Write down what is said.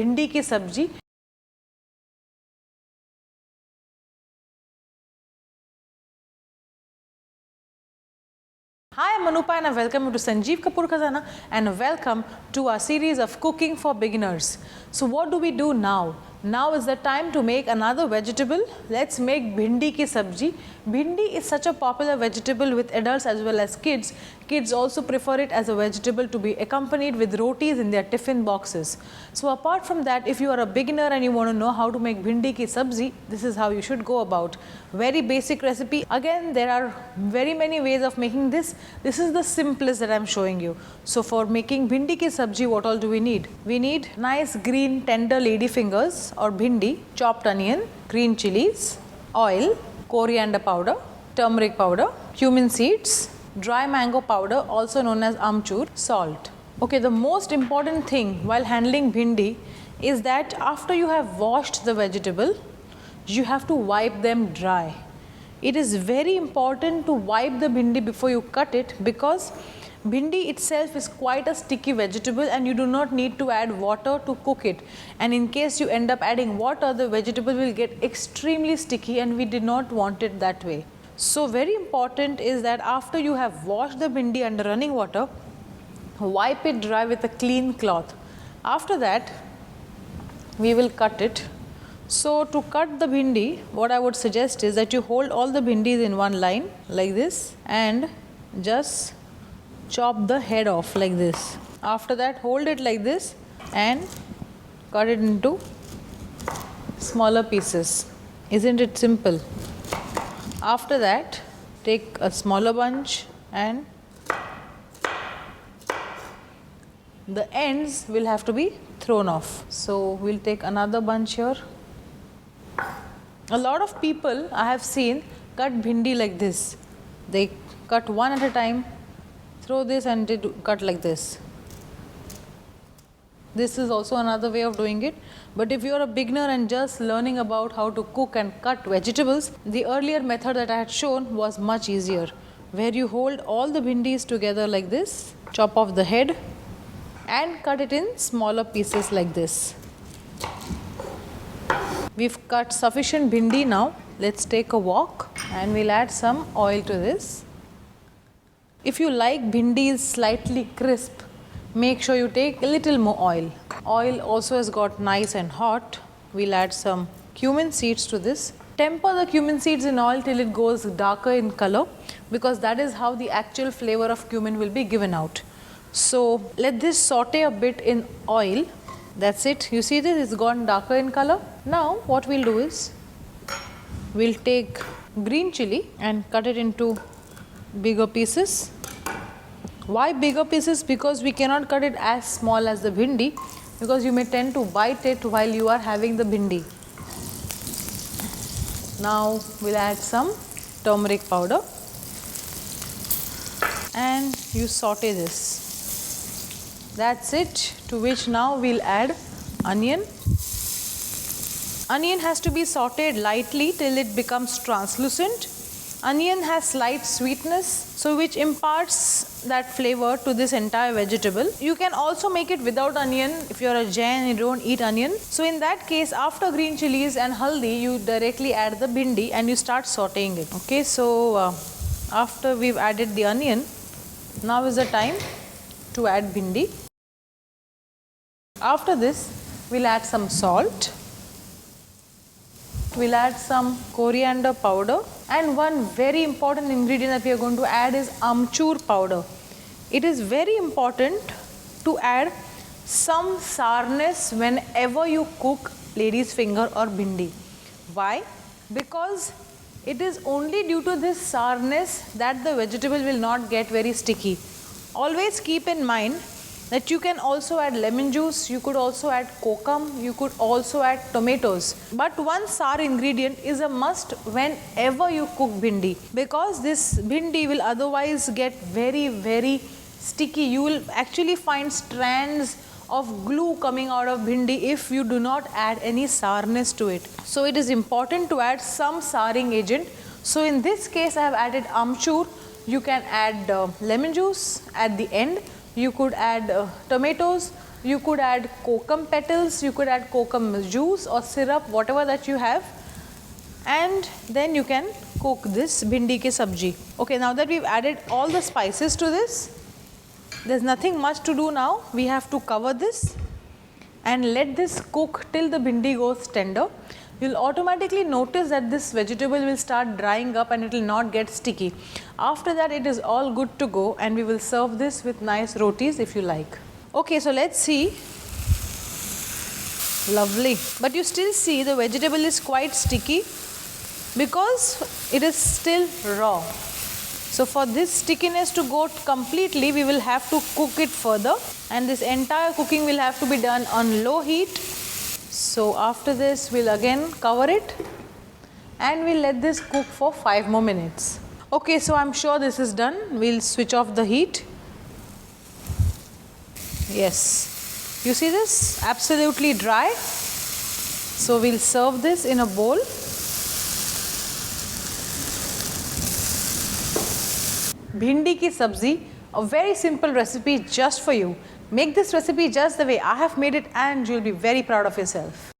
भिंडी की सब्जी। Hi, I'm Anupa and I welcome you to Sanjeev Kapoor Khazana and welcome to our series of cooking for beginners. So what do we do now? Now is the time to make another vegetable. Let's make bhindi ki sabji. Bhindi is such a popular vegetable with adults as well as kids. Kids also prefer it as a vegetable to be accompanied with rotis in their tiffin boxes. So apart from that, if you are a beginner and you want to know how to make bhindi ki sabji, this is how you should go about. Very basic recipe. Again, there are very many ways of making this. This is the simplest that I am showing you. So for making bhindi ki sabji, what all do we need? We need nice green tender lady fingers or bhindi, chopped onion, green chilies, oil, coriander powder, turmeric powder, cumin seeds, dry mango powder also known as amchur, salt. Okay, the most important thing while handling bhindi is that after you have washed the vegetable, you have to wipe them dry. It is very important to wipe the bhindi before you cut it because bhindi itself is quite a sticky vegetable and you do not need to add water to cook it. And in case you end up adding water, the vegetable will get extremely sticky and we did not want it that way. So very important is that after you have washed the bhindi under running water, wipe it dry with a clean cloth. After that, we will cut it. So to cut the bhindi, what I would suggest is that you hold all the bhindis in one line like this and just chop the head off like this. After that, hold it like this and cut it into smaller pieces. Isn't it simple? After that, take a smaller bunch and the ends will have to be thrown off. So we'll take another bunch here. A lot of people I have seen cut bhindi like this. They cut one at a time, throw this and they cut like this. This is also another way of doing it. But if you are a beginner and just learning about how to cook and cut vegetables, the earlier method that I had shown was much easier, where you hold all the bhindis together like this, chop off the head and cut it in smaller pieces like this. We've cut sufficient bhindi now. Let's take a wok and we'll add some oil to this. If you like bhindis slightly crisp, make sure you take a little more oil. Oil also has got nice and hot. We'll add some cumin seeds to this. Temper the cumin seeds in oil till it goes darker in color because that is how the actual flavor of cumin will be given out. So let this saute a bit in oil. That's it. You see this, it's gone darker in color. Now what we'll do is, we'll take green chili and cut it into bigger pieces. Why bigger pieces? Because we cannot cut it as small as the bhindi because you may tend to bite it while you are having the bhindi. Now we'll add some turmeric powder and you saute this. That's it, to which now we'll add onion. Onion has to be sauteed lightly till it becomes translucent. Onion has slight sweetness, so which imparts that flavor to this entire vegetable. You can also make it without onion if you're a Jain and you don't eat onion. So in that case, after green chilies and haldi, you directly add the bhindi and you start sauteing it. Okay, so after we've added the onion, now is the time to add bhindi. After this, we'll add some salt. We'll add some coriander powder, and one very important ingredient that we are going to add is amchur powder. It is very important to add some sourness whenever you cook lady's finger or bhindi. Why? Because it is only due to this sourness that the vegetable will not get very sticky. Always keep in mind that you can also add lemon juice, you could also add kokum, you could also add tomatoes. But one sour ingredient is a must whenever you cook bhindi, because this bhindi will otherwise get very sticky. You will actually find strands of glue coming out of bhindi if you do not add any sourness to it. So it is important to add some souring agent. So in this case I have added amchur. You can add lemon juice at the end. You could add tomatoes. You could add kokum petals, you could add kokum juice or syrup, whatever that you have, and then you can cook this bhindi ki sabji. Okay, now that we've added all the spices to this, there's nothing much to do now. We have to cover this and let this cook till the bhindi goes tender. You'll automatically notice that this vegetable will start drying up and it will not get sticky. After that, it is all good to go, and we will serve this with nice rotis if you like. Okay, so let's see. Lovely. But you still see the vegetable is quite sticky because it is still raw. So for this stickiness to go completely, we will have to cook it further, and this entire cooking will have to be done on low heat. So after this, we'll again cover it and we'll let this cook for 5 more minutes. Okay, so I'm sure this is done. We'll switch off the heat. Yes, you see this? Absolutely dry. So we'll serve this in a bowl. Bhindi ki sabzi, a very simple recipe just for you. Make this recipe just the way I have made it and you'll be very proud of yourself.